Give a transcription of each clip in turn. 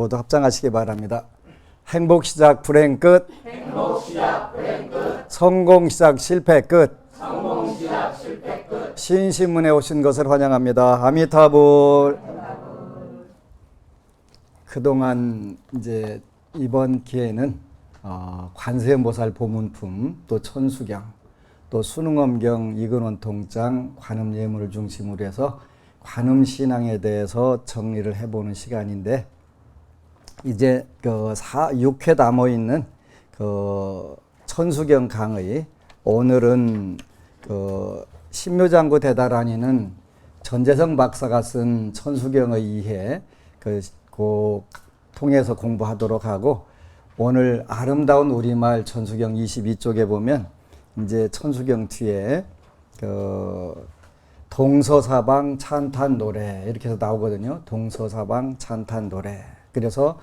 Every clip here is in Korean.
모두 합장하시기 바랍니다. 행복 시작 불행 끝. 행복 시작 불행 끝. 성공 시작 실패 끝. 성공 시작 실패 끝. 신신문에 오신 것을 환영합니다. 아미타불. 그동안 이제 이번 기회는 관세음보살 보문품, 또 천수경, 또 수능엄경, 이근원 통장, 관음예물을 중심으로 해서 관음신앙에 대해서 정리를 해보는 시간인데, 이제 6회 남아있는 천수경 강의, 오늘은 신묘장구 대다란이는 전재성 박사가 쓴 천수경의 이해 통해서 공부하도록 하고, 오늘 아름다운 우리말 천수경 22쪽에 보면 이제 천수경 뒤에 동서사방 찬탄 노래 이렇게 해서 나오거든요. 동서사방 찬탄 노래. 그래서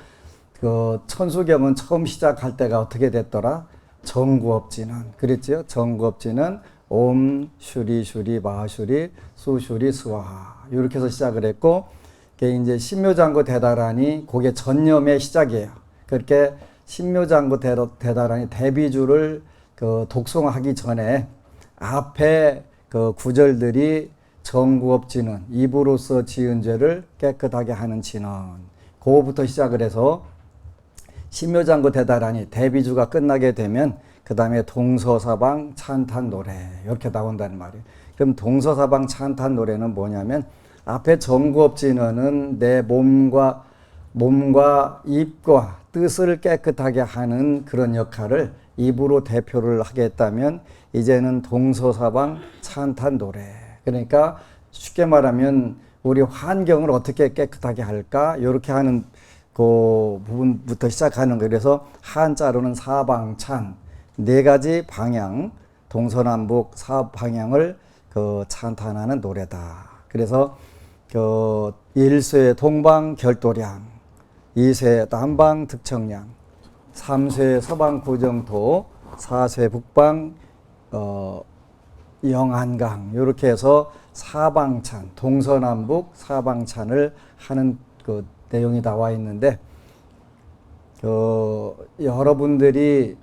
천수경은 처음 시작할 때가 어떻게 됐더라? 정구업지는 그랬죠. 정구업지는 옴 슈리 슈리 마슈리 수슈리 스와 이렇게 해서 시작을 했고, 그게 이제 신묘장구 대다란이 그게 전념의 시작이에요. 그렇게 신묘장구 대다란이 대비주를 독송하기 전에 앞에 구절들이 정구업지는 입으로서 지은 죄를 깨끗하게 하는 진언, 그거부터 시작을 해서 신묘장구 대다란이 대비주가 끝나게 되면 그 다음에 동서사방 찬탄 노래 이렇게 나온다는 말이에요. 그럼 동서사방 찬탄 노래는 뭐냐면, 앞에 정구업진언은 내 몸과 입과 뜻을 깨끗하게 하는 그런 역할을 입으로 대표를 하겠다면, 이제는 동서사방 찬탄 노래. 그러니까 쉽게 말하면 우리 환경을 어떻게 깨끗하게 할까? 이렇게 하는 그 부분부터 시작하는 거예요. 그래서 한자로는 사방찬, 네 가지 방향, 동서남북 사방향을 찬탄하는 노래다. 그래서 1쇄 동방 결도량, 2쇄 남방 득청량, 3쇄 서방 구정토, 4쇄 북방 영안강, 이렇게 해서 사방찬, 동서남북 사방찬을 하는 내용이 나와 있는데, 여러분들이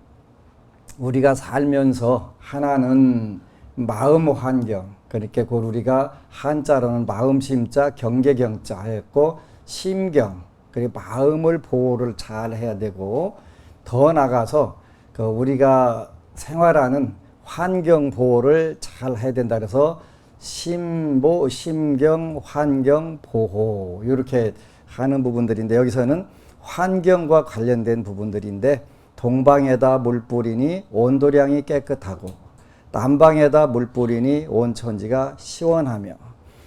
우리가 살면서 하나는 마음 환경, 그렇게 우리가 한자로는 마음심자 경계경자 했고, 심경, 그리고 마음을 보호를 잘 해야 되고, 더 나가서 우리가 생활하는 환경 보호를 잘 해야 된다. 그래서 심보, 심경, 환경, 보호 이렇게 하는 부분들인데, 여기서는 환경과 관련된 부분들인데, 동방에다 물 뿌리니 온도량이 깨끗하고, 남방에다 물 뿌리니 온 천지가 시원하며,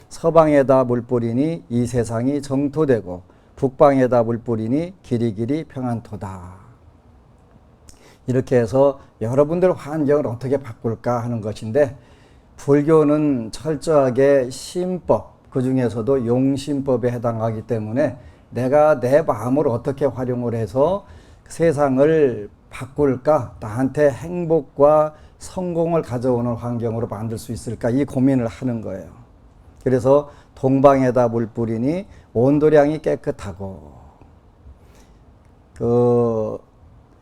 서방에다 물 뿌리니 이 세상이 정토되고, 북방에다 물 뿌리니 길이길이 평안토다. 이렇게 해서 여러분들 환경을 어떻게 바꿀까 하는 것인데, 불교는 철저하게 심법, 그 중에서도 용심법에 해당하기 때문에 내가 내 마음을 어떻게 활용을 해서 세상을 바꿀까, 나한테 행복과 성공을 가져오는 환경으로 만들 수 있을까, 이 고민을 하는 거예요. 그래서 동방에다 물 뿌리니 온도량이 깨끗하고,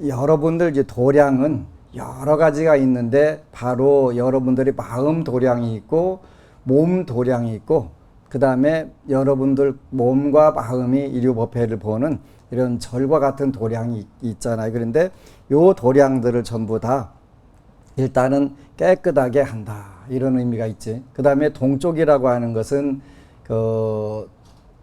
여러분들 이제 도량은 여러 가지가 있는데, 바로 여러분들이 마음 도량이 있고 몸 도량이 있고, 그 다음에 여러분들 몸과 마음이 일유법회를 보는 이런 절과 같은 도량이 있잖아요. 그런데 요 도량들을 전부 다 일단은 깨끗하게 한다, 이런 의미가 있지. 그 다음에 동쪽이라고 하는 것은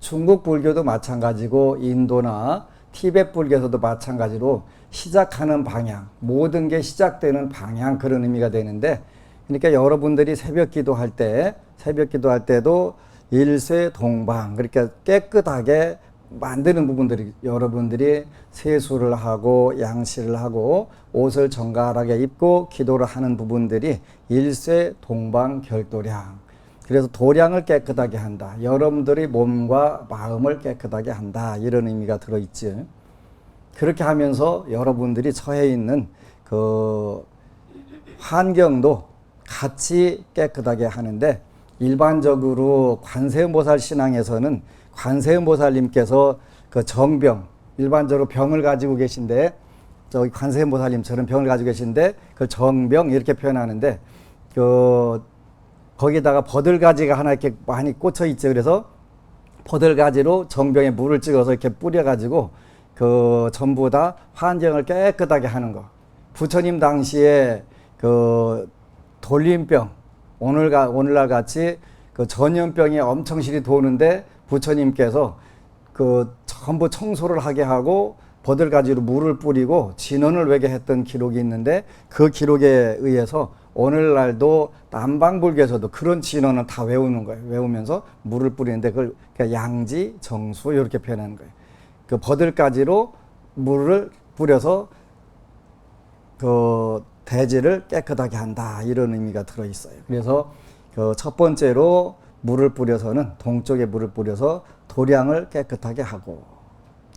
중국 불교도 마찬가지고 인도나 티베트 불교에서도 마찬가지로 시작하는 방향, 모든 게 시작되는 방향, 그런 의미가 되는데, 그러니까 여러분들이 새벽 기도할 때도 일쇄 동방, 그러니까 깨끗하게 만드는 부분들이, 여러분들이 세수를 하고 양치를 하고 옷을 정갈하게 입고 기도를 하는 부분들이 일쇄 동방 결도량. 그래서 도량을 깨끗하게 한다, 여러분들이 몸과 마음을 깨끗하게 한다, 이런 의미가 들어있지. 그렇게 하면서 여러분들이 처해 있는 환경도 같이 깨끗하게 하는데, 일반적으로 관세음보살 신앙에서는 관세음보살님께서 그 정병, 일반적으로 병을 가지고 계신데 저기 관세음보살님처럼 병을 가지고 계신데 그 정병 이렇게 표현하는데 그 거기다가 버들가지가 하나 이렇게 많이 꽂혀 있죠. 그래서 버들가지로 정병에 물을 찍어서 이렇게 뿌려가지고 그 전부 다 환경을 깨끗하게 하는 거. 부처님 당시에 그 돌림병 오늘날 같이 그 전염병이 엄청 실이 도는데 부처님께서 그 전부 청소를 하게 하고 버들가지로 물을 뿌리고 진원을 외게 했던 기록이 있는데 그 기록에 의해서 오늘날도 남방불교에서도 그런 진원을 다 외우는 거예요. 외우면서 물을 뿌리는데 그걸 양지, 정수 이렇게 표현하는 거예요. 그 버들가지로 물을 뿌려서 그 대지를 깨끗하게 한다 이런 의미가 들어 있어요. 그래서 그 첫 번째로 물을 뿌려서는 동쪽에 물을 뿌려서 도량을 깨끗하게 하고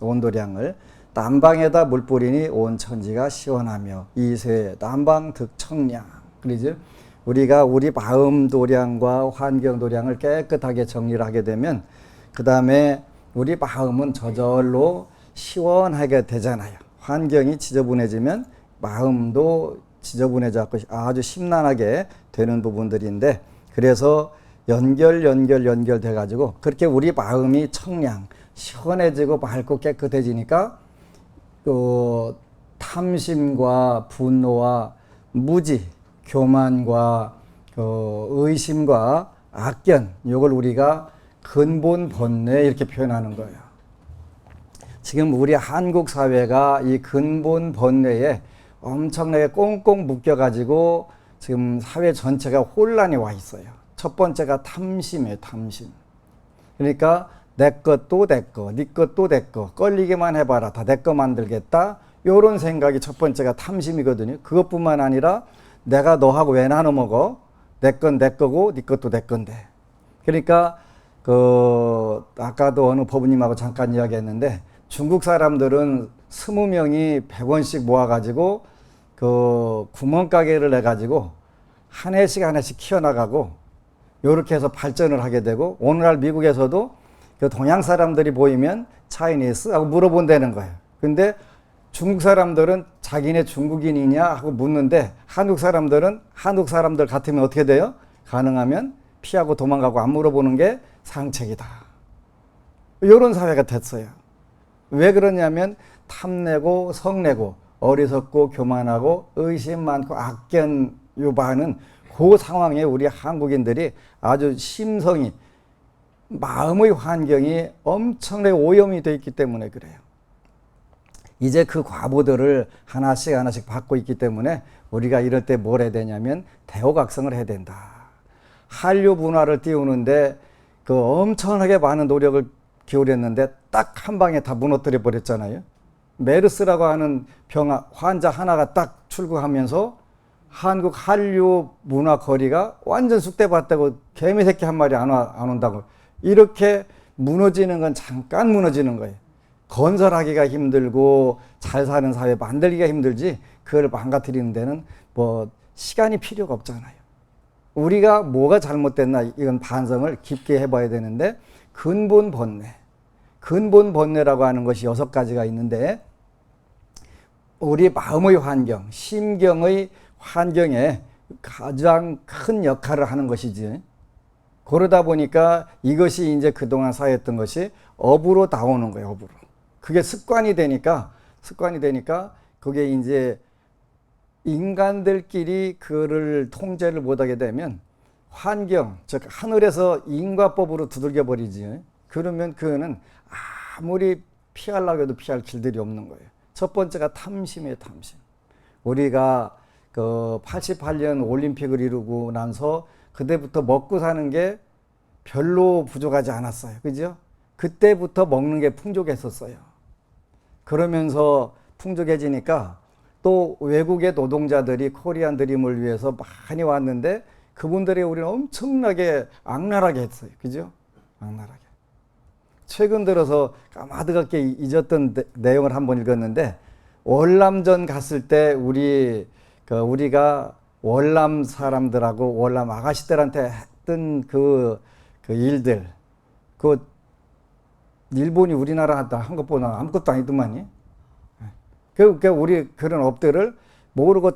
온도량을 남방에다 물 뿌리니 온 천지가 시원하며 이세 남방 득청량. 그러죠? 우리가 우리 마음 도량과 환경 도량을 깨끗하게 정리를 하게 되면 그 다음에 우리 마음은 저절로 시원하게 되잖아요. 환경이 지저분해지면 마음도 지저분해져서 아주 심란하게 되는 부분들인데 그래서 연결돼 가지고 그렇게 우리 마음이 청량 시원해지고 맑고 깨끗해지니까 그 탐심과 분노와 무지, 교만과 의심과 악견 이걸 우리가 근본 번뇌 이렇게 표현하는 거예요. 지금 우리 한국 사회가 이 근본 번뇌에 엄청나게 꽁꽁 묶여가지고 지금 사회 전체가 혼란이 와 있어요. 첫 번째가 탐심이에요, 탐심. 그러니까 내 것도 내 거, 네 것도 내 거, 걸리기만 해봐라, 다 내 거 만들겠다. 요런 생각이 첫 번째가 탐심이거든요. 그것뿐만 아니라 내가 너하고 왜 나눠 먹어? 내 건 내 거고 네 것도 내 건데. 그러니까 그 아까도 어느 법부님하고 잠깐 이야기했는데 중국 사람들은 20명이 100원씩 모아가지고 그 구멍가게를 내가지고 한 해씩 키워나가고 요렇게 해서 발전을 하게 되고 오늘날 미국에서도 그 동양 사람들이 보이면 차이니스 하고 물어본다는 거예요. 근데 중국 사람들은 자기네 중국인이냐 하고 묻는데 한국 사람들은 한국 사람들 같으면 어떻게 돼요? 가능하면 피하고 도망가고 안 물어보는 게 상책이다. 이런 사회가 됐어요. 왜 그러냐면 탐내고 성내고 어리석고 교만하고 의심 많고 악견 유발하는 그 상황에 우리 한국인들이 아주 심성이 마음의 환경이 엄청나게 오염이 되어 있기 때문에 그래요. 이제 그 과보들을 하나씩 받고 있기 때문에 우리가 이럴 때 뭘 해야 되냐면 대호각성을 해야 된다. 한류 문화를 띄우는데 그 엄청나게 많은 노력을 기울였는데 딱 한 방에 다 무너뜨려 버렸잖아요. 메르스라고 하는 환자 하나가 딱 출국하면서 한국 한류 문화 거리가 완전 쑥대밭되고 개미 새끼 한 마리 안 온다고. 이렇게 무너지는 건 잠깐 무너지는 거예요. 건설하기가 힘들고 잘 사는 사회 만들기가 힘들지 그걸 망가뜨리는 데는 뭐 시간이 필요가 없잖아요. 우리가 뭐가 잘못됐나 이건 반성을 깊게 해봐야 되는데 근본 번뇌라고 하는 것이 6가지가 있는데 우리 마음의 환경, 심경의 환경에 가장 큰 역할을 하는 것이지. 그러다 보니까 이것이 이제 그동안 쌓였던 것이 업으로 나오는 거예요, 업으로. 그게 습관이 되니까 그게 이제 인간들끼리 그를 통제를 못하게 되면 환경, 즉 하늘에서 인과법으로 두들겨 버리지. 그러면 그는 아무리 피하려고 해도 피할 길들이 없는 거예요. 첫 번째가 탐심이에요, 탐심. 우리가 그 88년 올림픽을 이루고 나서 그때부터 먹고 사는 게 별로 부족하지 않았어요. 그죠? 그때부터 먹는 게 풍족했었어요. 그러면서 풍족해지니까 또 외국의 노동자들이 코리안 드림을 위해서 많이 왔는데 그분들이 우리는 엄청나게 악랄하게 했어요. 그죠? 악랄하게. 최근 들어서 까마득하게 잊었던 내용을 한번 읽었는데 월남전 갔을 때 우리가 월남 사람들하고 월남 아가씨들한테 했던 그 일들, 그 일본이 우리나라한테 한 것보다 아무것도 아니더만요. 그러니까 우리 그런 업들을 모르고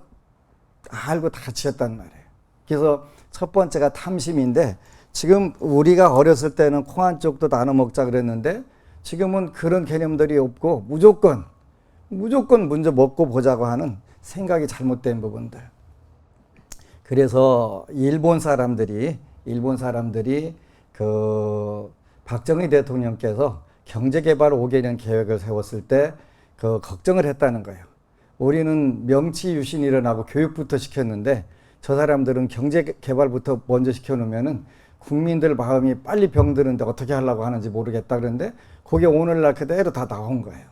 알고 다 지었단 말이에요. 그래서 첫 번째가 탐심인데, 지금 우리가 어렸을 때는 콩 한 쪽도 나눠 먹자 그랬는데 지금은 그런 개념들이 없고 무조건 먼저 먹고 보자고 하는 생각이 잘못된 부분들. 그래서 일본 사람들이 그 박정희 대통령께서 경제개발 5개년 계획을 세웠을 때 그 걱정을 했다는 거예요. 우리는 명치유신이 일어나고 교육부터 시켰는데 저 사람들은 경제개발부터 먼저 시켜놓으면은 국민들 마음이 빨리 병드는데 어떻게 하려고 하는지 모르겠다 그런데 그게 오늘날 그대로 다 나온 거예요.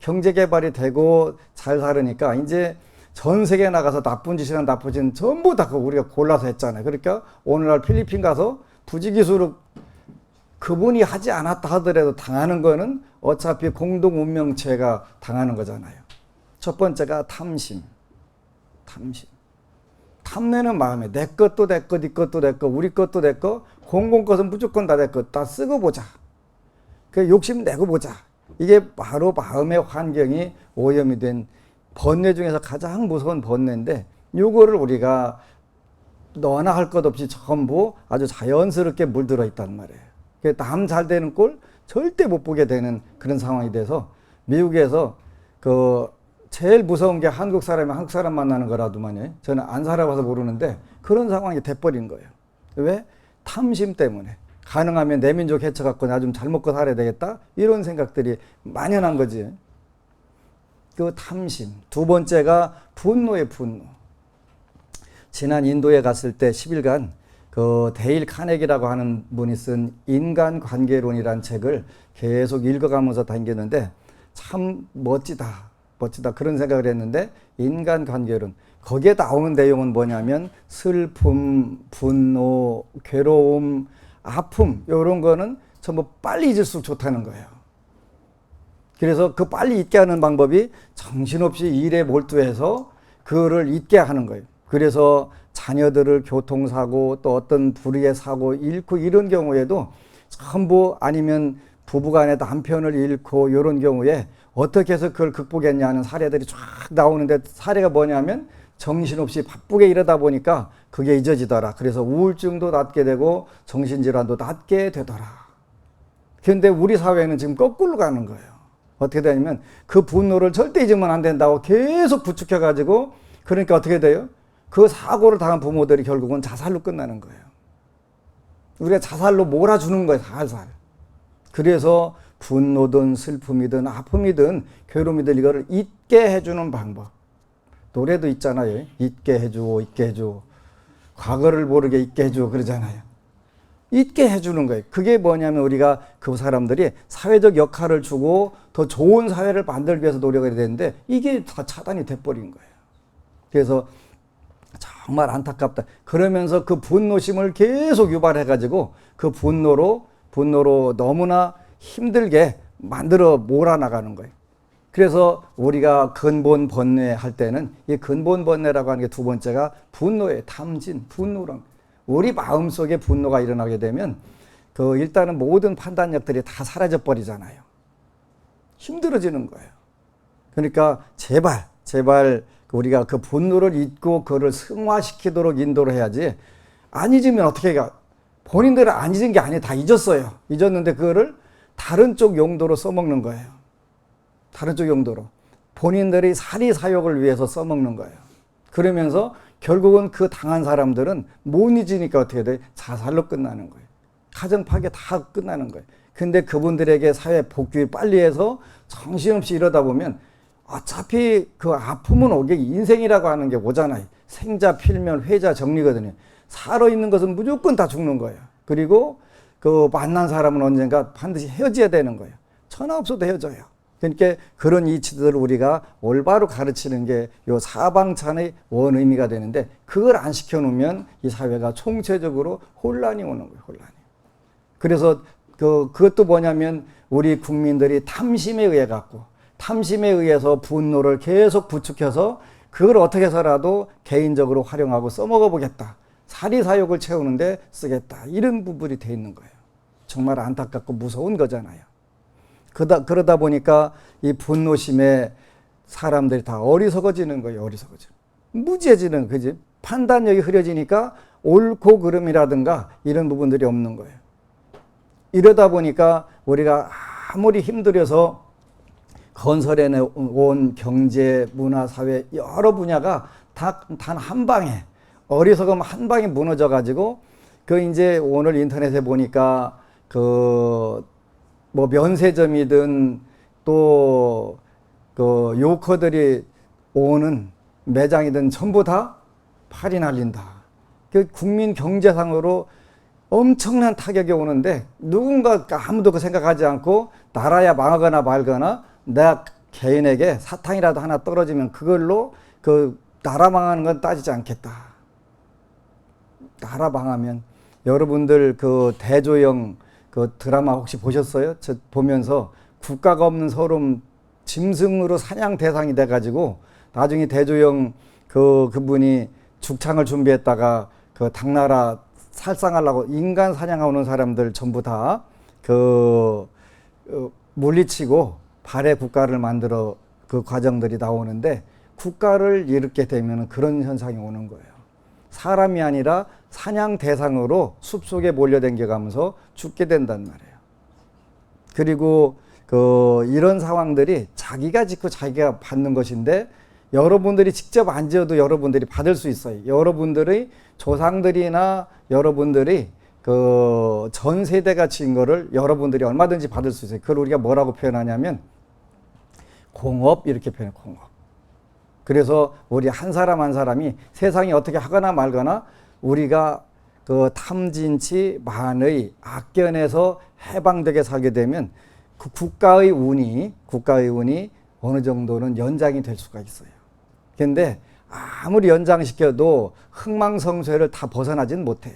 경제개발이 되고 잘 살으니까 이제 전 세계에 나가서 나쁜 짓이나 나쁜 짓은 전부 다 우리가 골라서 했잖아요. 그러니까 오늘날 필리핀 가서 부지기수로 그분이 하지 않았다 하더라도 당하는 거는 어차피 공동 운명체가 당하는 거잖아요. 첫 번째가 탐심. 탐내는 마음에 내 것도 내 것, 네 것도 내 것, 우리 것도 내 것, 공공 것은 무조건 다 내 것, 다 쓰고 보자. 그 욕심 내고 보자. 이게 바로 마음의 환경이 오염이 된 번뇌 중에서 가장 무서운 번뇌인데, 요거를 우리가 너나 할 것 없이 전부 아주 자연스럽게 물들어 있단 말이에요. 남 잘 되는 꼴 절대 못 보게 되는 그런 상황이 돼서, 미국에서 그 제일 무서운 게 한국 사람 만나는 거라도만요. 저는 안 살아봐서 모르는데 그런 상황이 돼버린 거예요. 왜? 탐심 때문에. 가능하면 내 민족 해쳐갖고 나 좀 잘 먹고 살아야 되겠다, 이런 생각들이 만연한 거지. 그 탐심. 두 번째가 분노의 분노. 지난 인도에 갔을 때 10일간 그 데일 카네기라고 하는 분이 쓴 인간관계론이라는 책을 계속 읽어가면서 다녔는데 참 멋지다 그런 생각을 했는데, 인간관계론 거기에 나오는 내용은 뭐냐면 슬픔, 분노, 괴로움, 아픔, 이런 거는 전부 빨리 잊을수록 좋다는 거예요. 그래서 그 빨리 잊게 하는 방법이 정신없이 일에 몰두해서 그거를 잊게 하는 거예요. 그래서 자녀들을 교통사고 또 어떤 불의의 사고 잃고 이런 경우에도 전부, 아니면 부부간에 남편을 잃고 이런 경우에 어떻게 해서 그걸 극복했냐는 사례들이 쫙 나오는데, 사례가 뭐냐면 정신없이 바쁘게 이러다 보니까 그게 잊어지더라. 그래서 우울증도 낫게 되고 정신질환도 낫게 되더라. 그런데 우리 사회는 지금 거꾸로 가는 거예요. 어떻게 되냐면 그 분노를 절대 잊으면 안 된다고 계속 부추겨가지고, 그러니까 어떻게 돼요? 그 사고를 당한 부모들이 결국은 자살로 끝나는 거예요. 우리가 자살로 몰아주는 거예요, 살살. 그래서 분노든 슬픔이든 아픔이든 괴로움이든 이거를 잊게 해주는 방법. 노래도 있잖아요. 잊게 해줘, 잊게 해줘. 과거를 모르게 잊게 해줘, 그러잖아요. 잊게 해주는 거예요. 그게 뭐냐면 우리가 그 사람들이 사회적 역할을 주고 더 좋은 사회를 만들기 위해서 노력을 해야 되는데 이게 다 차단이 돼버린 거예요. 그래서 정말 안타깝다. 그러면서 그 분노심을 계속 유발해가지고 그 분노로 너무나 힘들게 만들어 몰아나가는 거예요. 그래서 우리가 근본 번뇌 할 때는 이 근본 번뇌라고 하는 게 두 번째가 분노예요. 탐진, 분노랑. 우리 마음속에 분노가 일어나게 되면 그 일단은 모든 판단력들이 다 사라져 버리잖아요. 힘들어지는 거예요. 그러니까 제발 우리가 그 분노를 잊고 그거를 승화시키도록 인도를 해야지, 안 잊으면 어떻게 가? 본인들은 안 잊은 게 아니에요. 다 잊었어요. 잊었는데 그거를 다른 쪽 용도로 써먹는 거예요. 다른 쪽 용도로. 본인들이 사리사욕을 위해서 써먹는 거예요. 그러면서 결국은 그 당한 사람들은 못 잊으니까 어떻게 돼? 자살로 끝나는 거예요. 가정 파괴 다 끝나는 거예요. 근데 그분들에게 사회 복귀 빨리 해서 정신없이 이러다 보면 어차피 그 아픔은 오게 인생이라고 하는 게 오잖아요. 생자 필멸 회자 정리거든요. 살아있는 것은 무조건 다 죽는 거예요. 그리고 그 만난 사람은 언젠가 반드시 헤어져야 되는 거예요. 천하 없어도 헤어져요. 그러니까 그런 이치들을 우리가 올바로 가르치는 게 요 사방찬의 원 의미가 되는데, 그걸 안 시켜놓으면 이 사회가 총체적으로 혼란이 오는 거예요. 혼란이. 그래서 그것도 뭐냐면 우리 국민들이 탐심에 의해서 분노를 계속 부추겨서 그걸 어떻게 해서라도 개인적으로 활용하고 써먹어 보겠다. 사리사욕을 채우는데 쓰겠다. 이런 부분이 돼 있는 거예요. 정말 안타깝고 무서운 거잖아요. 그러다 보니까 이 분노심에 사람들이 다 어리석어지는 거예요. 어리석어져. 무지해지는 거지. 판단력이 흐려지니까 옳고 그름이라든가 이런 부분들이 없는 거예요. 이러다 보니까 우리가 아무리 힘들어서 건설해 온 경제, 문화, 사회 여러 분야가 다 단 한 방에 어리석음 한 방에 무너져 가지고 그 이제 오늘 인터넷에 보니까 그 뭐 면세점이든 또 그 요커들이 오는 매장이든 전부 다 팔이 날린다. 그 국민 경제상으로 엄청난 타격이 오는데 누군가 아무도 그 생각하지 않고 나라야 망하거나 말거나 내가 개인에게 사탕이라도 하나 떨어지면 그걸로 그 나라 망하는 건 따지지 않겠다. 나라 망하면 여러분들 그 대조영 그 드라마 혹시 보셨어요? 저 보면서 국가가 없는 서름 짐승으로 사냥 대상이 돼가지고 나중에 대조영 그분이 죽창을 준비했다가 그 당나라 살상하려고 인간 사냥하는 사람들 전부 다 물리치고 발해 국가를 만들어 그 과정들이 나오는데 국가를 잃게 되면 그런 현상이 오는 거예요. 사람이 아니라 사냥 대상으로 숲속에 몰려댕겨가면서 죽게 된단 말이에요. 그리고 이런 상황들이 자기가 짓고 자기가 받는 것인데 여러분들이 직접 안 지어도 여러분들이 받을 수 있어요. 여러분들의 조상들이나 여러분들이 그 전 세대가 지은 거를 여러분들이 얼마든지 받을 수 있어요. 그걸 우리가 뭐라고 표현하냐면 공업 이렇게 표현해요. 공업. 그래서 우리 한 사람 한 사람이 세상이 어떻게 하거나 말거나 우리가 그 탐진치 만의 악견에서 해방되게 살게 되면 그 국가의 운이 어느 정도는 연장이 될 수가 있어요. 그런데 아무리 연장시켜도 흥망성쇠를 다 벗어나진 못해요.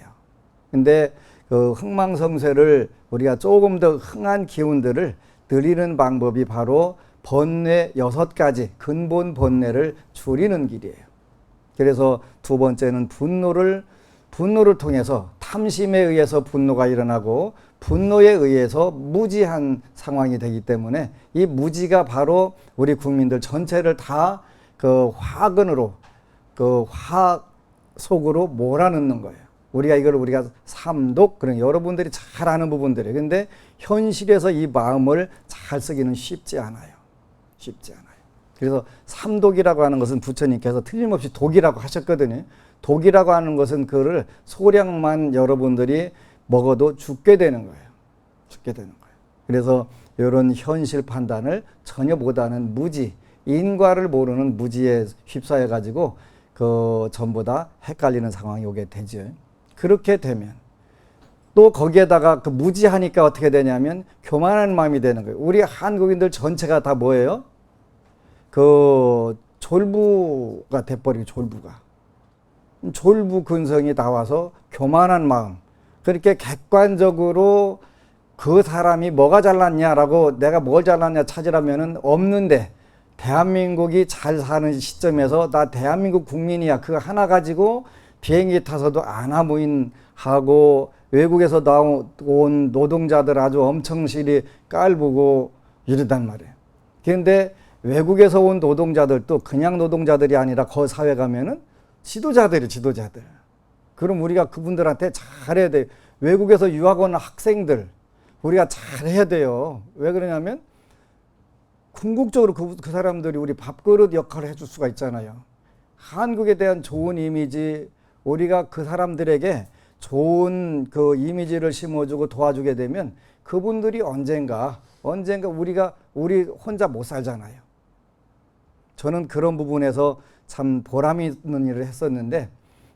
근데 그 흥망성쇠를 우리가 조금 더 흥한 기운들을 늘리는 방법이 바로 번뇌 6가지 근본 번뇌를 줄이는 길이에요. 그래서 두 번째는 분노를 통해서 탐심에 의해서 분노가 일어나고 분노에 의해서 무지한 상황이 되기 때문에 이 무지가 바로 우리 국민들 전체를 다 그 화근으로 그 화 속으로 몰아넣는 거예요. 우리가 삼독 그런 여러분들이 잘 아는 부분들이에요. 근데 현실에서 이 마음을 잘 쓰기는 쉽지 않아요. 그래서 삼독이라고 하는 것은 부처님께서 틀림없이 독이라고 하셨거든요. 독이라고 하는 것은 그를 소량만 여러분들이 먹어도 죽게 되는 거예요. 그래서 이런 현실 판단을 전혀 못하는 무지, 인과를 모르는 무지에 휩싸여 가지고 그 전부 다 헷갈리는 상황이 오게 되죠. 그렇게 되면 또 거기에다가 그 무지하니까 어떻게 되냐면 교만한 마음이 되는 거예요. 우리 한국인들 전체가 다 뭐예요? 그 졸부가 돼버리고 졸부 근성이 나와서 교만한 마음. 그렇게 객관적으로 그 사람이 뭐가 잘났냐라고 내가 뭘 잘났냐 찾으라면은 없는데 대한민국이 잘 사는 시점에서 나 대한민국 국민이야 그거 하나 가지고 비행기 타서도 아나무인하고 외국에서 나온 노동자들 아주 엄청 실이 깔보고 이러단 말이에요. 그런데 외국에서 온 노동자들도 그냥 노동자들이 아니라 그 사회 가면은 지도자들. 그럼 우리가 그분들한테 잘해야 돼요. 외국에서 유학 온 학생들 우리가 잘해야 돼요. 왜 그러냐면 궁극적으로 그 사람들이 우리 밥그릇 역할을 해줄 수가 있잖아요. 한국에 대한 좋은 이미지 우리가 그 사람들에게 좋은 그 이미지를 심어주고 도와주게 되면 그분들이 언젠가 우리 혼자 못 살잖아요. 저는 그런 부분에서 참 보람 있는 일을 했었는데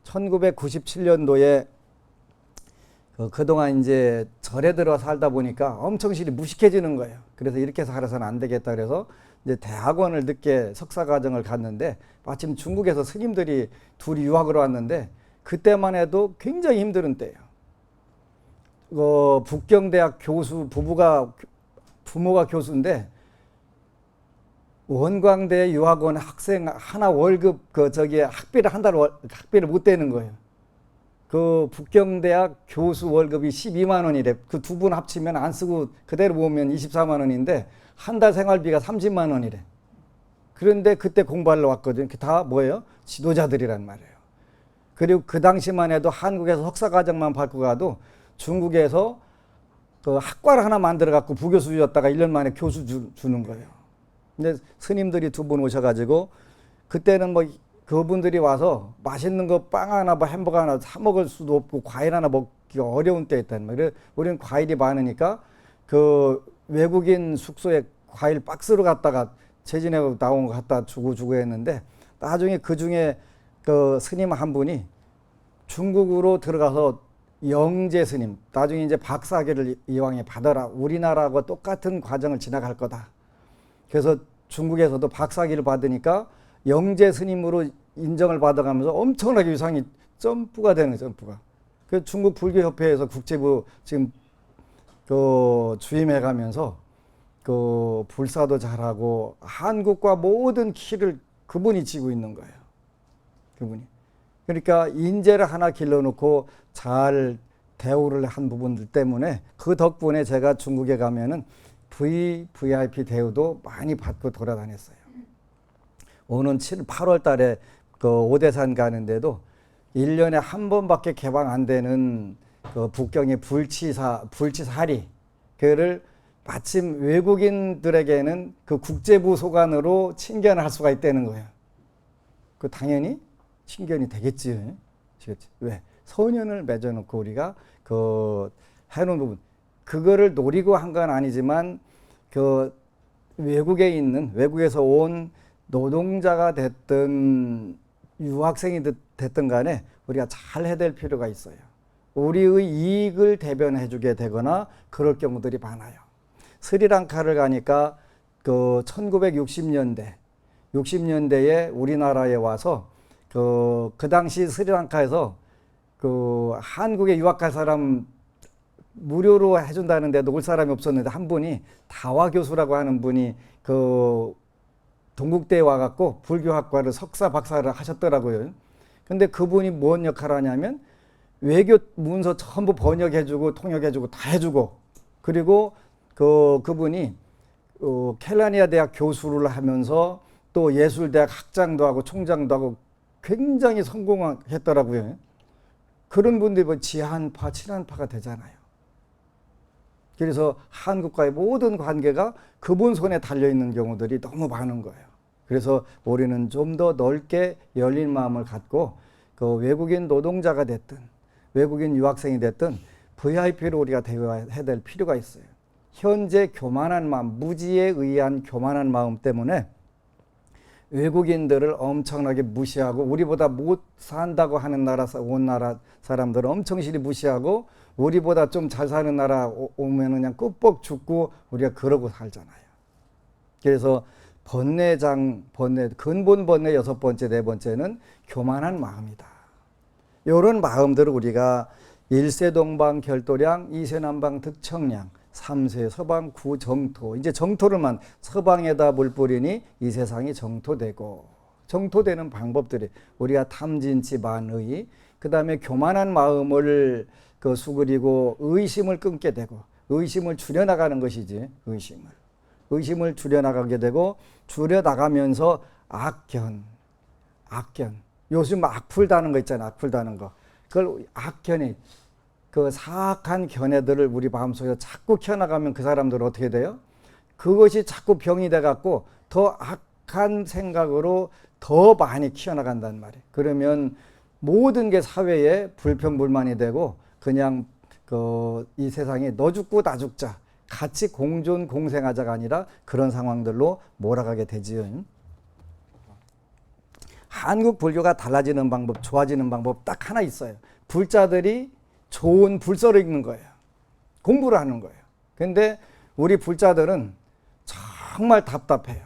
1997년도에 그동안 이제 절에 들어 살다 보니까 엄청 실이 무식해지는 거예요. 그래서 이렇게 살아서는 안 되겠다 그래서 이제 대학원을 늦게 석사 과정을 갔는데 마침 중국에서 스님들이 둘이 유학으로 왔는데 그때만 해도 굉장히 힘든 때예요. 북경대학 교수 부모가 교수인데 원광대 유학원 학생 하나 월급 학비를 한 달 학비를 못 대는 거예요. 그 북경대학 교수 월급이 12만 원이래. 그 두 분 합치면 안 쓰고 그대로 모으면 24만 원인데 한 달 생활비가 30만 원이래. 그런데 그때 공부하러 왔거든요. 다 뭐예요? 지도자들이란 말이에요. 그리고 그 당시만 해도 한국에서 석사과정만 받고 가도 중국에서 그 학과를 하나 만들어 갖고 부교수 줬다가 1년 만에 교수 주는 거예요. 근데 스님들이 두 분 오셔가지고 그때는 뭐 그분들이 와서 맛있는 거 빵 하나 뭐 햄버거 하나 사 먹을 수도 없고 과일 하나 먹기가 어려운 때였단 말이에요. 우리는 과일이 많으니까 그 외국인 숙소에 과일 박스로 갖다가 재진해 나온 거 갖다 주고 했는데 나중에 그 중에 그 스님 한 분이 중국으로 들어가서 영재 스님, 나중에 이제 박사학위를 이왕에 받아라. 우리나라하고 똑같은 과정을 지나갈 거다. 그래서 중국에서도 박사학위를 받으니까 영재 스님으로 인정을 받아가면서 엄청나게 위상이 점프가 되는 거예요, 점프가. 그 중국 불교협회에서 국제부 지금 그 주임해가면서 그 불사도 잘하고 한국과 모든 키를 그분이 쥐고 있는 거예요. 그분이. 그러니까 인재를 하나 길러놓고 잘 대우를 한 부분들 때문에 그 덕분에 제가 중국에 가면은 VIP 대우도 많이 받고 돌아다녔어요. 오는 8월 달에 그 오대산 가는데도 1년에 한 번밖에 개방 안 되는 그 북경의 불치사리 그를 마침 외국인들에게는 그 국제부 소관으로 친견을 할 수가 있다는 거예요. 그 당연히 친견이 되겠지. 왜? 선연을 맺어놓고 우리가 그 해놓은 부분. 그거를 노리고 한 건 아니지만 그 외국에 있는 외국에서 온 노동자가 됐든 유학생이 됐든 간에 우리가 잘 해야 될 필요가 있어요. 우리의 이익을 대변해 주게 되거나 그럴 경우들이 많아요. 스리랑카를 가니까 그 1960년대에 우리나라에 와서 그 당시 스리랑카에서 그 한국에 유학할 사람 무료로 해준다는데도 올 사람이 없었는데 한 분이 다화 교수라고 하는 분이 그 동국대에 와갖고 불교학과를 석사 박사를 하셨더라고요. 근데 그분이 뭔 역할을 하냐면 외교 문서 전부 번역해주고 통역해주고 다 해주고 그리고 그분이 켈라니아 대학 교수를 하면서 또 예술대학 학장도 하고 총장도 하고 굉장히 성공했더라고요. 그런 분들이 뭐 지한파, 친한파가 되잖아요. 그래서 한국과의 모든 관계가 그분 손에 달려있는 경우들이 너무 많은 거예요. 그래서 우리는 좀 더 넓게 열린 마음을 갖고 그 외국인 노동자가 됐든 외국인 유학생이 됐든 VIP로 우리가 대우해야 될 필요가 있어요. 현재 교만한 마음, 무지에 의한 교만한 마음 때문에 외국인들을 엄청나게 무시하고 우리보다 못 산다고 하는 온 나라 사람들을 엄청실히 무시하고 우리보다 좀 잘 사는 나라 오면 그냥 끄뻑 죽고 우리가 그러고 살잖아요. 그래서 근본 번뇌 6번째, 4번째는 교만한 마음이다. 이런 마음들을 우리가 1세 동방 결도량, 2세 남방 득청량, 3세 서방 구정토. 이제 정토를만 서방에다 물 뿌리니 이 세상이 정토되고 정토되는 방법들이 우리가 탐진치 만의 그 다음에 교만한 마음을 수그리고 의심을 끊게 되고 의심을 줄여나가는 것이지 의심을 줄여나가게 되고 줄여나가면서 악견 요즘 악플다는 거 있잖아요. 악플다는 거 그걸 악견이 그 사악한 견해들을 우리 마음속에 자꾸 키워나가면 그 사람들은 어떻게 돼요? 그것이 자꾸 병이 돼갖고 더 악한 생각으로 더 많이 키워나간단 말이에요. 그러면 모든 게 사회에 불평불만이 되고 그냥 이 세상에 너 죽고 나 죽자 같이 공존 공생하자가 아니라 그런 상황들로 몰아가게 되지요. 한국 불교가 달라지는 방법, 좋아지는 방법 딱 하나 있어요. 불자들이 좋은 불서를 읽는 거예요. 공부를 하는 거예요. 근데 우리 불자들은 정말 답답해요.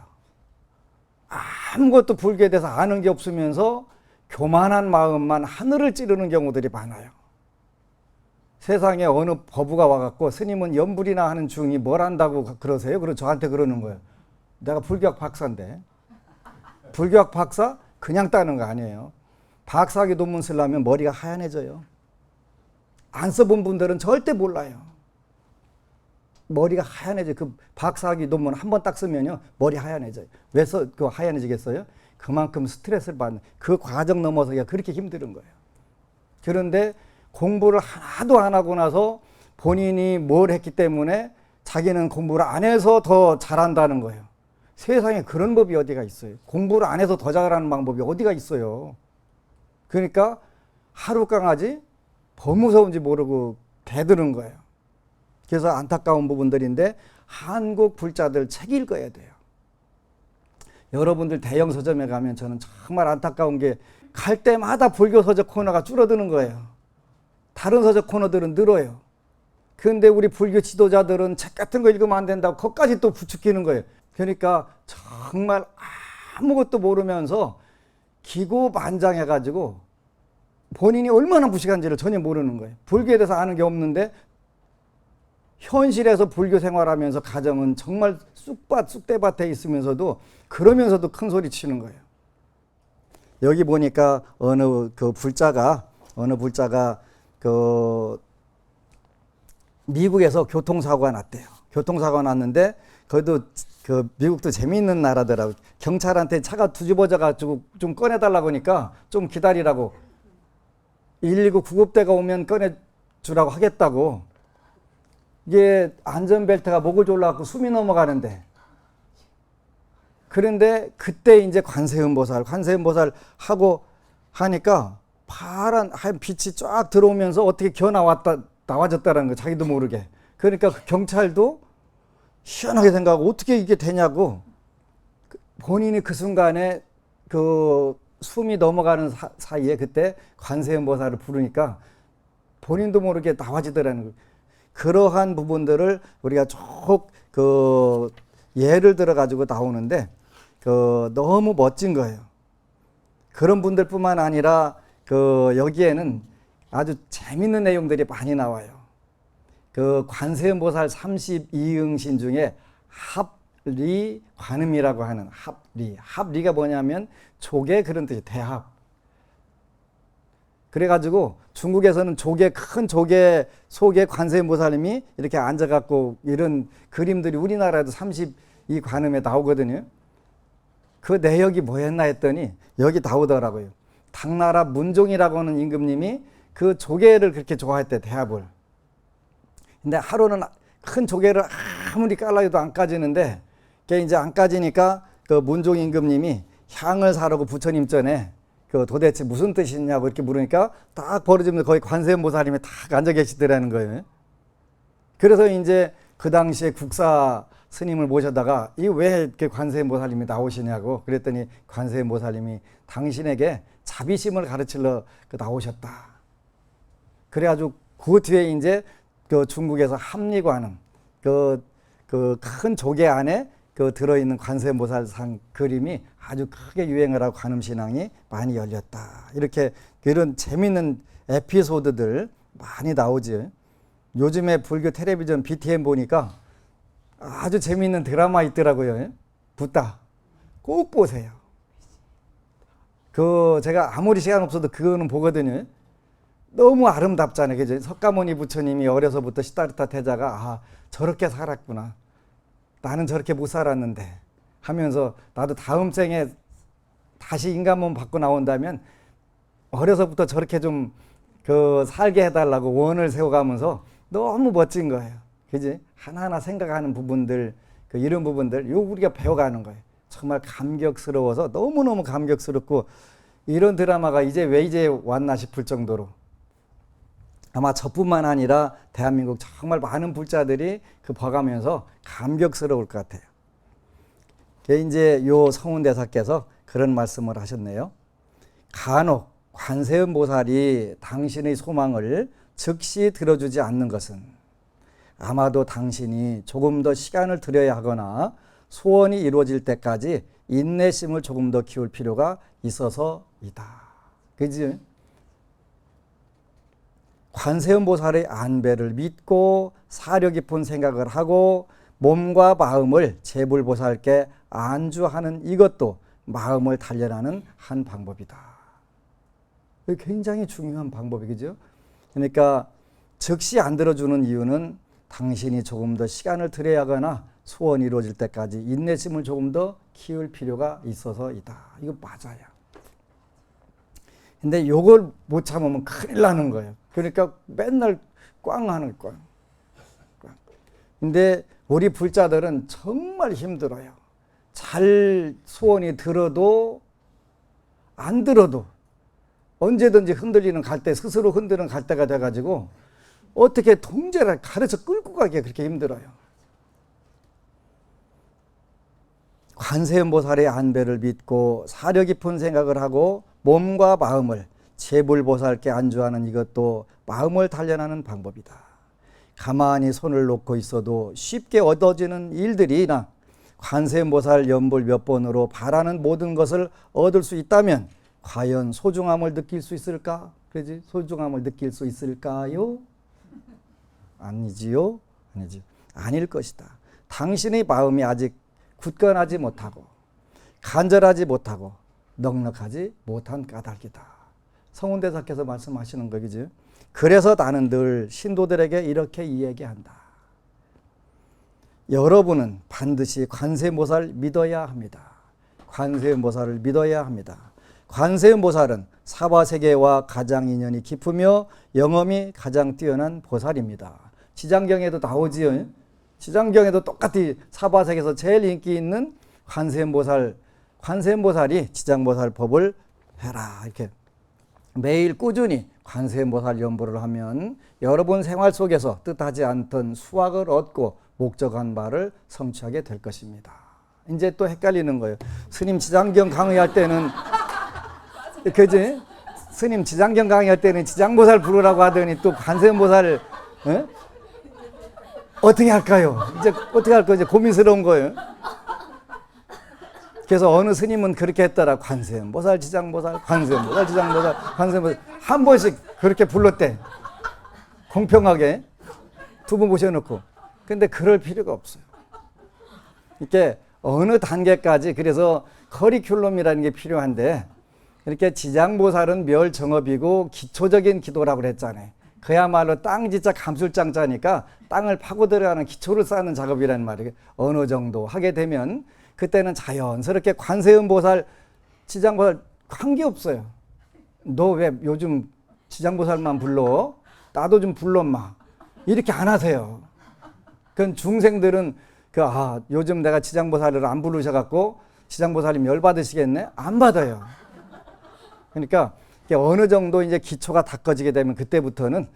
아무것도 불교에 대해서 아는 게 없으면서 교만한 마음만 하늘을 찌르는 경우들이 많아요. 세상에 어느 거부가 와갖고 스님은 염불이나 하는 중이 뭘 한다고 그러세요? 그리고 저한테 그러는 거예요. 내가 불교학 박사인데. 불교학 박사? 그냥 따는 거 아니에요. 박사학위 논문 쓰려면 머리가 하얀해져요. 안 써본 분들은 절대 몰라요. 머리가 하얀해져. 그 박사학위 논문 한 번 딱 쓰면요 머리 하얀해져요. 왜 그 하얀해지겠어요? 그만큼 스트레스를 받는 그 과정 넘어서기가 그렇게 힘든 거예요. 그런데 공부를 하나도 안 하고 나서 본인이 뭘 했기 때문에 자기는 공부를 안 해서 더 잘한다는 거예요. 세상에 그런 법이 어디가 있어요? 공부를 안 해서 더 잘하는 방법이 어디가 있어요? 그러니까 하루 강아지 더 무서운지 모르고 대드는 거예요. 그래서 안타까운 부분들인데 한국 불자들 책 읽어야 돼요. 여러분들 대형 서점에 가면 저는 정말 안타까운 게 갈 때마다 불교 서적 코너가 줄어드는 거예요. 다른 서적 코너들은 늘어요. 그런데 우리 불교 지도자들은 책 같은 거 읽으면 안 된다고 그것까지 또 부추기는 거예요. 그러니까 정말 아무것도 모르면서 기고만장해가지고 본인이 얼마나 무식한지를 전혀 모르는 거예요. 불교에 대해서 아는 게 없는데 현실에서 불교 생활하면서 가정은 정말 쑥대밭에 있으면서도 그러면서도 큰 소리 치는 거예요. 여기 보니까 어느 불자가 그 미국에서 교통사고가 났대요. 교통사고가 났는데 거기도 그 미국도 재미있는 나라더라고. 경찰한테 차가 뒤집어져 가지고 좀 꺼내달라고 하니까 좀 기다리라고 119 구급대가 오면 꺼내주라고 하겠다고. 이게 안전벨트가 목을 졸라갖고 숨이 넘어가는데, 그런데 그때 이제 관세음보살 하고 하니까 파란 하얀 빛이 쫙 들어오면서 어떻게 나와졌다라는 거 자기도 모르게. 그러니까 그 경찰도 희한하게 생각하고 어떻게 이게 되냐고. 본인이 그 순간에 그 숨이 넘어가는 사이에 그때 관세음보살을 부르니까 본인도 모르게 나와지더라는 거예요. 그러한 부분들을 우리가 쭉 예를 들어 가지고 나오는데 너무 멋진 거예요. 그런 분들뿐만 아니라 여기에는 아주 재밌는 내용들이 많이 나와요. 관세음보살 32응신 중에 합리 관음이라고 하는 합리가 뭐냐면 조개 그런 뜻이 대합. 그래가지고 중국에서는 큰 조개 속에 관세음보살님이 이렇게 앉아갖고 이런 그림들이 우리나라에도 32관음에 나오거든요. 그 내역이 뭐였나 했더니 여기 나오더라고요. 당나라 문종이라고 하는 임금님이 그 조개를 그렇게 좋아했대, 대합을. 근데 하루는 큰 조개를 아무리 깔라해도 안 까지는데, 그게 이제 안 까지니까 그 문종 임금님이 향을 사려고 부처님 전에 도대체 무슨 뜻이냐고 이렇게 물으니까 딱 벌어지면 거기 관세음보살님이 딱 앉아 계시더라는 거예요. 그래서 이제 그 당시에 국사 스님을 모셔다가 이 왜 이렇게 관세음보살님이 나오시냐고 그랬더니 관세음보살님이 당신에게 자비심을 가르치러 나오셨다. 그래가지고 그 뒤에 이제 중국에서 합리관음 큰 조개 안에 들어있는 관세음보살상 그림이 아주 크게 유행을 하고 관음신앙이 많이 열렸다. 이렇게 이런 재미있는 에피소드들 많이 나오지. 요즘에 불교 텔레비전 BTN 보니까 아주 재미있는 드라마 있더라고요. 붓다. 꼭 보세요. 제가 아무리 시간 없어도 그거는 보거든요. 너무 아름답잖아요. 그죠? 석가모니 부처님이 어려서부터 시다르타 태자가 저렇게 살았구나. 나는 저렇게 못 살았는데 하면서 나도 다음 생에 다시 인간몸 받고 나온다면 어려서부터 저렇게 좀 살게 해달라고 원을 세워가면서 너무 멋진 거예요. 그지? 하나하나 생각하는 부분들, 이런 부분들, 우리가 배워가는 거예요. 정말 감격스러워서 너무너무 감격스럽고, 이런 드라마가 왜 이제 왔나 싶을 정도로 아마 저뿐만 아니라 대한민국 정말 많은 불자들이 봐가면서 감격스러울 것 같아요. 이제 요 성운대사께서 그런 말씀을 하셨네요. 간혹 관세음보살이 당신의 소망을 즉시 들어주지 않는 것은 아마도 당신이 조금 더 시간을 들여야 하거나 소원이 이루어질 때까지 인내심을 조금 더 키울 필요가 있어서이다. 그지? 관세음보살의 안배를 믿고 사려 깊은 생각을 하고 몸과 마음을 제불보살께 안주하는 이것도 마음을 단련하는 한 방법이다. 굉장히 중요한 방법이죠. 그러니까 즉시 안 들어주는 이유는 당신이 조금 더 시간을 들여야하거나 소원이 이루어질 때까지 인내심을 조금 더 키울 필요가 있어서이다. 이거 맞아요. 근데 요걸 못 참으면 큰일 나는 거예요. 그러니까 맨날 꽝 하는 거예요. 근데 우리 불자들은 정말 힘들어요. 잘 소원이 들어도 안 들어도 언제든지 흔들리는 갈대, 스스로 흔드는 갈대가 돼가지고 어떻게 통제를 가르쳐 끌고 가기가 그렇게 힘들어요. 관세음보살의 안배를 믿고 사려 깊은 생각을 하고 몸과 마음을 제불보살께 안주하는 이것도 마음을 단련하는 방법이다. 가만히 손을 놓고 있어도 쉽게 얻어지는 일들이나 관세음보살 연불 몇 번으로 바라는 모든 것을 얻을 수 있다면 과연 소중함을 느낄 수 있을까? 그러지? 소중함을 느낄 수 있을까요? 아니지요? 아니지. 아닐 것이다. 당신의 마음이 아직 굳건하지 못하고 간절하지 못하고 넉넉하지 못한 까닭이다. 성운대사께서 말씀하시는 거겠지. 그래서 나는 늘 신도들에게 이렇게 이야기한다. 여러분은 반드시 관세음보살 믿어야 합니다. 관세음보살을 믿어야 합니다. 관세음보살은 사바세계와 가장 인연이 깊으며 영험이 가장 뛰어난 보살입니다. 지장경에도 나오지요. 지장경에도 똑같이 사바세계에서 제일 인기 있는 관세음보살이 지장보살 법을 해라 이렇게 매일 꾸준히 관세음보살 연보를 하면 여러분 생활 속에서 뜻하지 않던 수확을 얻고 목적한 바를 성취하게 될 것입니다. 이제 또 헷갈리는 거예요. 스님 지장경 강의할 때는 그지? 스님 지장경 강의할 때는 지장보살 부르라고 하더니 또 관세음보살 어떻게 할까요? 이제 어떻게 할까 이제 고민스러운 거예요. 그래서 어느 스님은 그렇게 했더라. 관세음보살, 지장보살, 관세음보살, 지장보살, 관세음보살 한 번씩 그렇게 불렀대. 공평하게 두 분 모셔놓고. 근데 그럴 필요가 없어요. 이렇게 어느 단계까지 그래서 커리큘럼이라는 게 필요한데 이렇게 지장보살은 멸정업이고 기초적인 기도라고 그랬잖아요. 그야말로 땅 진짜 감술장자니까 땅을 파고 들어가는 기초를 쌓는 작업이란 말이에요. 어느 정도 하게 되면 그때는 자연스럽게 관세음보살, 지장보살 관계없어요. 너 왜 요즘 지장보살만 불러? 나도 좀 불러 마. 이렇게 안 하세요. 그건 중생들은 요즘 내가 지장보살을 안 부르셔갖고 지장보살님 열받으시겠네? 안 받아요. 그러니까 어느 정도 이제 기초가 닦아지게 되면 그때부터는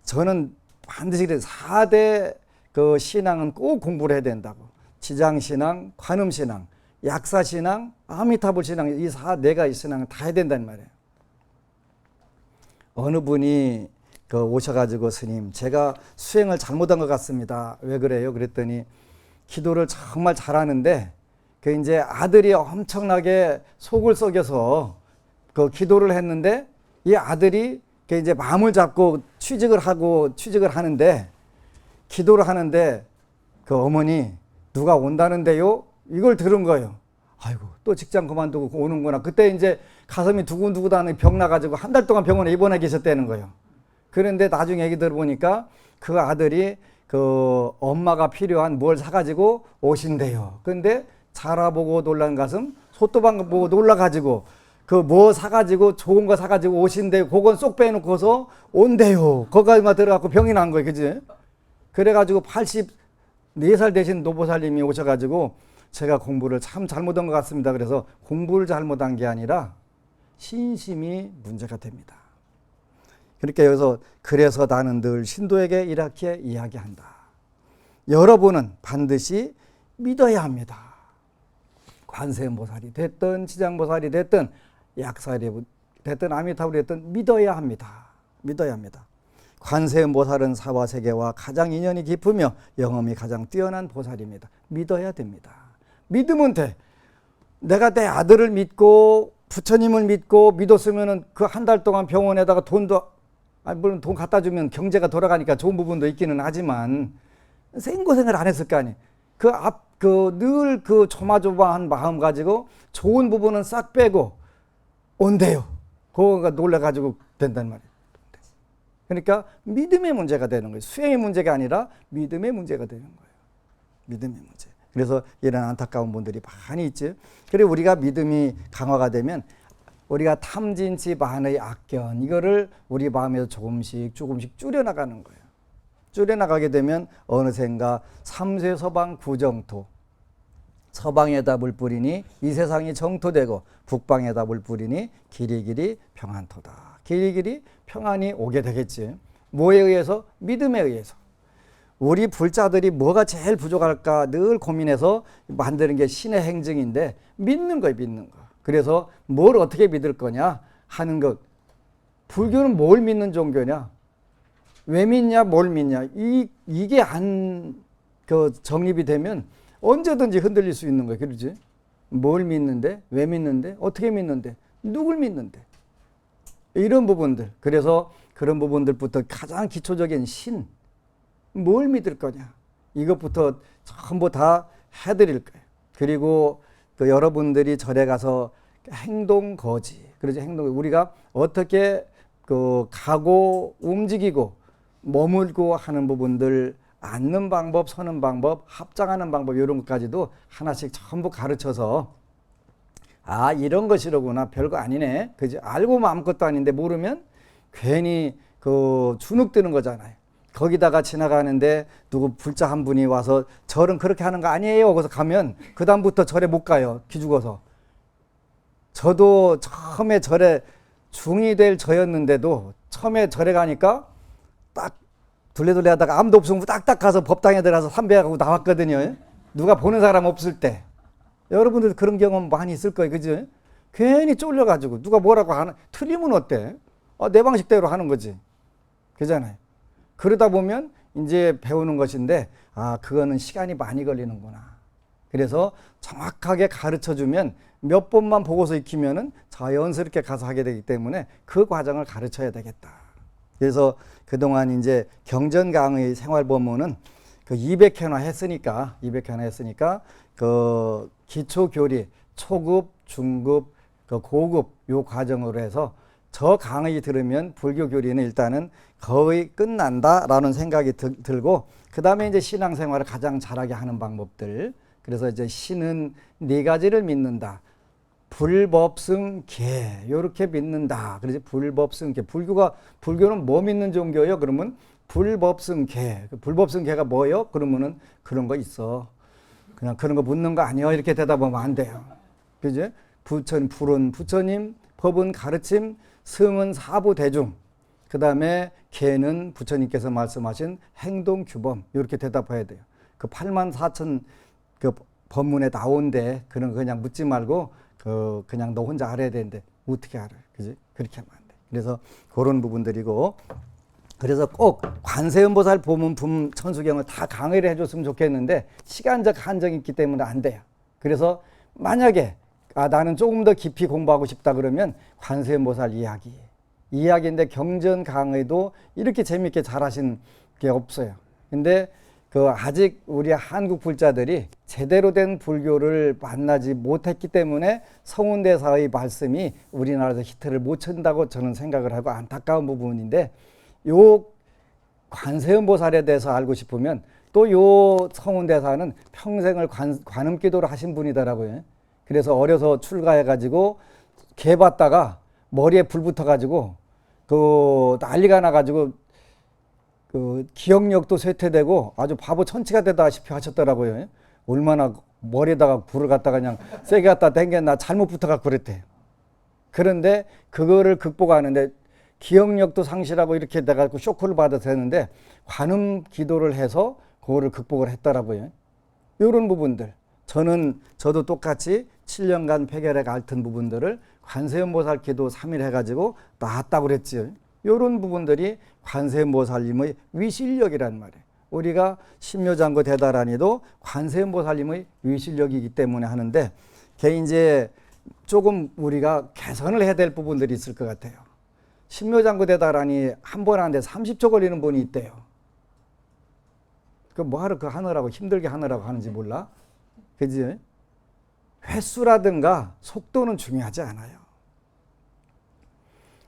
저는 반드시 4대 그 신앙은 꼭 공부를 해야 된다고. 지장신앙, 관음신앙, 약사신앙, 아미타불 신앙 이 4대가 신앙을 다 해야 된다는 말이에요. 어느 분이 오셔가지고 스님 제가 수행을 잘못한 것 같습니다. 왜 그래요? 그랬더니 기도를 정말 잘하는데 그 이제 아들이 엄청나게 속을 썩여서 그 기도를 했는데 이 아들이 그 이제 마음을 잡고 취직을 하는데 기도를 하는데 그 어머니 누가 온다는데요? 이걸 들은 거예요. 아이고 또 직장 그만두고 오는구나. 그때 이제 가슴이 두근두근하는 병 나가지고 한 달 동안 병원에 입원해 계셨다는 거예요. 그런데 나중에 얘기 들어보니까 그 아들이 그 엄마가 필요한 뭘 사가지고 오신대요. 근데 자라보고 놀란 가슴, 소또방 보고 놀라가지고 그 뭐 사가지고 좋은 거 사가지고 오신대요. 그건 쏙 빼놓고서 온대요. 거기만 들어가고 병이 난 거예요. 그지? 그래가지고 84살 되신 노보살님이 오셔가지고 제가 공부를 참 잘못한 것 같습니다. 그래서 공부를 잘못한 게 아니라 신심이 문제가 됩니다. 그러니까 여기서 그래서 나는 늘 신도에게 이렇게 이야기한다. 여러분은 반드시 믿어야 합니다. 관세음보살이 됐든 지장보살이 됐든 약살이 됐든 아미타불이 됐든 믿어야 합니다. 믿어야 합니다. 관세음보살은 사바세계와 가장 인연이 깊으며 영험이 가장 뛰어난 보살입니다. 믿어야 됩니다. 믿으면 돼. 내가 내 아들을 믿고 부처님을 믿고 믿었으면 그 한 달 동안 병원에다가 물론 돈 갖다 주면 경제가 돌아가니까 좋은 부분도 있기는 하지만 생고생을 안 했을 거 아니에요. 늘 그 조마조마한 마음 가지고 좋은 부분은 싹 빼고 온대요. 그거가 놀래가지고 된단 말이에요. 그러니까 믿음의 문제가 되는 거예요. 수행의 문제가 아니라 믿음의 문제가 되는 거예요. 믿음의 문제. 그래서 이런 안타까운 분들이 많이 있지. 그리고 우리가 믿음이 강화가 되면 우리가 탐진치 만의 악견 이거를 우리 마음에서 조금씩 줄여나가는 거예요. 줄여나가게 되면 어느샌가 삼세 서방 구정토, 서방에다 물 뿌리니 이 세상이 정토되고 북방에다 물 뿌리니 길이길이 평안토다. 길이길이 평안이 오게 되겠지. 뭐에 의해서? 믿음에 의해서. 우리 불자들이 뭐가 제일 부족할까 늘 고민해서 만드는 게 신의 행정인데 믿는 거예요. 믿는 거. 그래서 뭘 어떻게 믿을 거냐 하는 것. 불교는 뭘 믿는 종교냐? 왜 믿냐, 뭘 믿냐. 이게 정립이 되면 언제든지 흔들릴 수 있는 거예요. 그러지? 뭘 믿는데, 왜 믿는데, 어떻게 믿는데, 누굴 믿는데. 이런 부분들. 그래서 그런 부분들부터 가장 기초적인 신. 뭘 믿을 거냐. 이것부터 전부 다 해드릴 거예요. 그리고 여러분들이 절에 가서 행동거지. 그러죠. 우리가 어떻게 가고 움직이고 머물고 하는 부분들 앉는 방법, 서는 방법, 합장하는 방법 이런 것까지도 하나씩 전부 가르쳐서 이런 것이로구나. 별거 아니네. 그지? 알고 아무것도 아닌데 모르면 괜히 주눅 드는 거잖아요. 거기다가 지나가는데 누구 불자 한 분이 와서 절은 그렇게 하는 거 아니에요. 그래서 가면 그 다음부터 절에 못 가요. 기죽어서. 저도 처음에 절에 중이 될 저였는데도 처음에 절에 가니까 딱 둘레둘레 하다가 아무도 없으면 딱딱 가서 법당에 들어가서 삼배하고 나왔거든요. 누가 보는 사람 없을 때. 여러분들 그런 경험 많이 있을 거예요. 그죠? 괜히 쫄려가지고 누가 뭐라고 하는, 틀리면 어때? 내 방식대로 하는 거지. 그잖아요. 그러다 보면 이제 배우는 것인데 그거는 시간이 많이 걸리는구나. 그래서 정확하게 가르쳐주면 몇 번만 보고서 익히면은 자연스럽게 가서 하게 되기 때문에 그 과정을 가르쳐야 되겠다. 그래서 그동안 이제 경전강의 생활법문은 200회나 했으니까 그 기초교리, 초급, 중급, 고급 요 과정으로 해서 저 강의 들으면 불교 교리는 일단은 거의 끝난다라는 생각이 들고, 그 다음에 이제 신앙생활을 가장 잘하게 하는 방법들. 그래서 이제 신은 4가지를 믿는다. 불법승계 요렇게 믿는다. 그래서 불법승계. 불교는 뭐 믿는 종교예요? 그러면 불법승계. 불법승계가 뭐예요? 그러면은 그런 거 있어. 그냥 그런 거 묻는 거 아니야. 이렇게 대답하면 안 돼요. 그죠? 불은 부처님, 법은 가르침, 승은 사부대중, 그 다음에 계는 부처님께서 말씀하신 행동규범. 이렇게 대답해야 돼요. 그 84,000 법문에 나온데 그런 거 그냥 묻지 말고 그냥 너 혼자 알아야 되는데 어떻게 알아요? 그지? 그렇게 하면 안 돼. 그래서 그런 부분들이고, 그래서 꼭 관세음보살 보문품 천수경을 다 강의를 해줬으면 좋겠는데 시간적 한정이 있기 때문에 안 돼요. 그래서 만약에 나는 조금 더 깊이 공부하고 싶다 그러면 관세음보살 이야기인데 경전 강의도 이렇게 재밌게 잘하신 게 없어요. 근데 아직 우리 한국 불자들이 제대로 된 불교를 만나지 못했기 때문에 성운대사의 말씀이 우리나라에서 히트를 못 친다고 저는 생각을 하고 안타까운 부분인데, 요 관세음보살에 대해서 알고 싶으면 또 요 성운대사는 평생을 관음기도를 하신 분이더라고요. 그래서 어려서 출가해가지고 개 봤다가 머리에 불 붙어가지고 난리가 나가지고 기억력도 쇠퇴되고 아주 바보 천치가 되다시피 하셨더라고요. 얼마나 머리에다가 불을 갖다가 그냥 세게 갖다 댕겼나 잘못 붙어갖고 그랬대. 그런데 그거를 극복하는데 기억력도 상실하고 이렇게 돼갖고 쇼크를 받아서 했는데 관음 기도를 해서 그거를 극복을 했더라고요. 이런 부분들. 저도 똑같이 7년간 폐결핵 앓던 부분들을 관세음보살 기도 3일 해가지고 나았다고 그랬지요. 이런 부분들이 관세음보살님의 위실력이란 말이에요. 우리가 신묘장구 대다라니도 관세음보살님의 위실력이기 때문에 하는데, 그게 이제 조금 우리가 개선을 해야 될 부분들이 있을 것 같아요. 신묘장구 대다라니 한 번 하는데 30초 걸리는 분이 있대요. 하느라고 힘들게 하느라고 하는지 몰라. 그지? 횟수라든가 속도는 중요하지 않아요.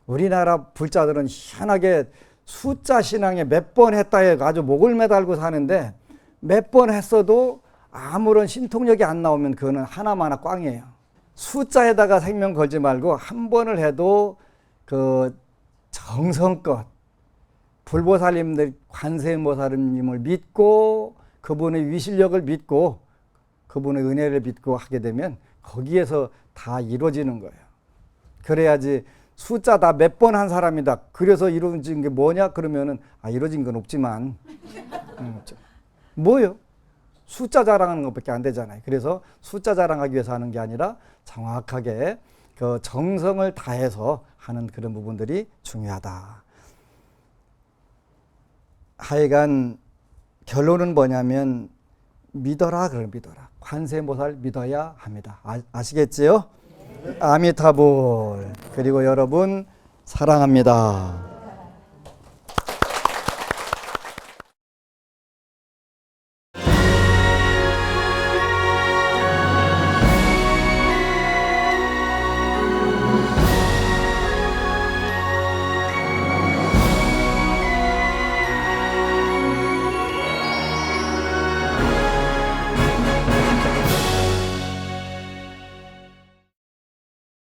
우리나라 불자들은 희한하게 숫자 신앙에 몇 번 했다 해 아주 목을 매달고 사는데 몇 번 했어도 아무런 신통력이 안 나오면 그거는 하나마나 꽝이에요. 숫자에다가 생명 걸지 말고 한 번을 해도 그 정성껏 불보살님들 관세음보살님을 믿고 그분의 위실력을 믿고 그분의 은혜를 믿고 하게 되면 거기에서 다 이루어지는 거예요. 그래야지 숫자 다 몇 번 한 사람이다. 그래서 이루어진 게 뭐냐? 그러면은 이루어진 건 없지만 뭐요? 숫자 자랑하는 것밖에 안 되잖아요. 그래서 숫자 자랑하기 위해서 하는 게 아니라 정확하게 그 정성을 다해서 하는 그런 부분들이 중요하다. 하여간 결론은 뭐냐면 믿어라 그걸 믿어라. 관세음보살 믿어야 합니다. 아시겠지요? 아미타불. 그리고 여러분 사랑합니다.